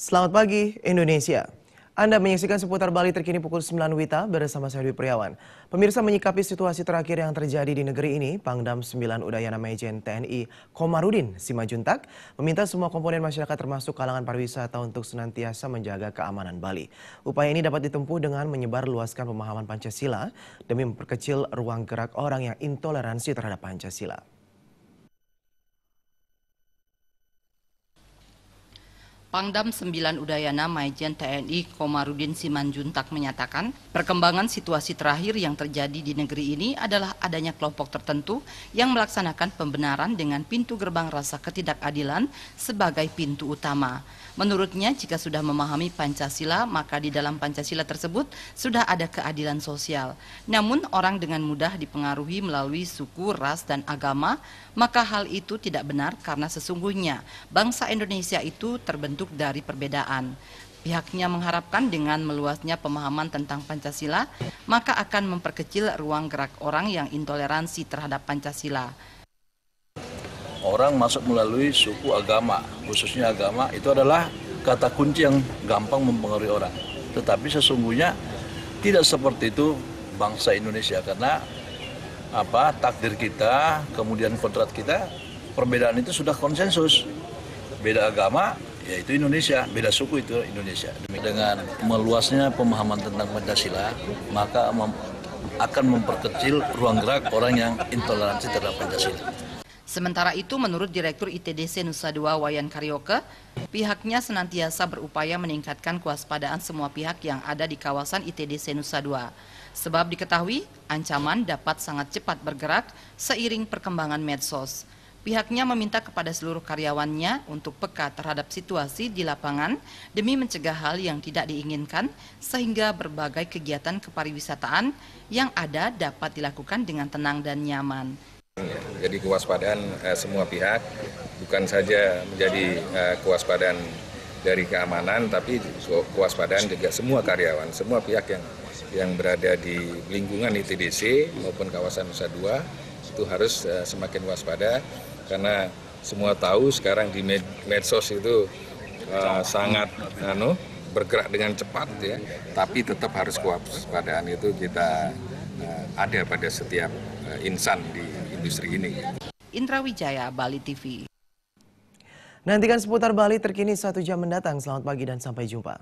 Selamat pagi Indonesia. Anda menyaksikan seputar Bali terkini pukul 9 WITA bersama saya Dwi Priawan. Pemirsa, menyikapi situasi terakhir yang terjadi di negeri ini, Pangdam 9 Udayana Maijen TNI Komarudin Simanjuntak meminta semua komponen masyarakat termasuk kalangan pariwisata untuk senantiasa menjaga keamanan Bali. Upaya ini dapat ditempuh dengan menyebar luaskan pemahaman Pancasila demi memperkecil ruang gerak orang yang intoleransi terhadap Pancasila. Pangdam 9 Udayana Maijen TNI Komarudin Simanjuntak menyatakan, perkembangan situasi terakhir yang terjadi di negeri ini adalah adanya kelompok tertentu yang melaksanakan pembenaran dengan pintu gerbang rasa ketidakadilan sebagai pintu utama. Menurutnya, jika sudah memahami Pancasila, maka di dalam Pancasila tersebut sudah ada keadilan sosial. Namun, orang dengan mudah dipengaruhi melalui suku, ras, dan agama, maka hal itu tidak benar karena sesungguhnya bangsa Indonesia itu terbentuk dari perbedaan. Pihaknya mengharapkan dengan meluasnya pemahaman tentang Pancasila, maka akan memperkecil ruang gerak orang yang intoleransi terhadap Pancasila. Orang masuk melalui suku, agama, khususnya agama itu adalah kata kunci yang gampang mempengaruhi orang. Tetapi sesungguhnya tidak seperti itu bangsa Indonesia, karena takdir kita, kemudian kodrat kita, perbedaan itu sudah konsensus. Beda agama, yaitu Indonesia, beda suku itu Indonesia. Dengan meluasnya pemahaman tentang Pancasila, maka akan memperkecil ruang gerak orang yang intoleransi terhadap Pancasila. Sementara itu, menurut Direktur ITDC Nusa Dua Wayan Karyoke, pihaknya senantiasa berupaya meningkatkan kewaspadaan semua pihak yang ada di kawasan ITDC Nusa Dua. Sebab diketahui, ancaman dapat sangat cepat bergerak seiring perkembangan medsos. Pihaknya meminta kepada seluruh karyawannya untuk peka terhadap situasi di lapangan demi mencegah hal yang tidak diinginkan, sehingga berbagai kegiatan kepariwisataan yang ada dapat dilakukan dengan tenang dan nyaman. Jadi kewaspadaan semua pihak bukan saja menjadi kewaspadaan dari keamanan, tapi kewaspadaan juga semua karyawan, semua pihak yang berada di lingkungan ITDC maupun kawasan Nusa Dua itu harus semakin waspada, karena semua tahu sekarang di medsos itu sangat bergerak dengan cepat ya, tapi tetap harus kewaspadaan itu kita ada pada setiap insan di industri ini. Indra Wijaya, Bali TV. Nantikan seputar Bali terkini 1 jam mendatang. Selamat pagi dan sampai jumpa.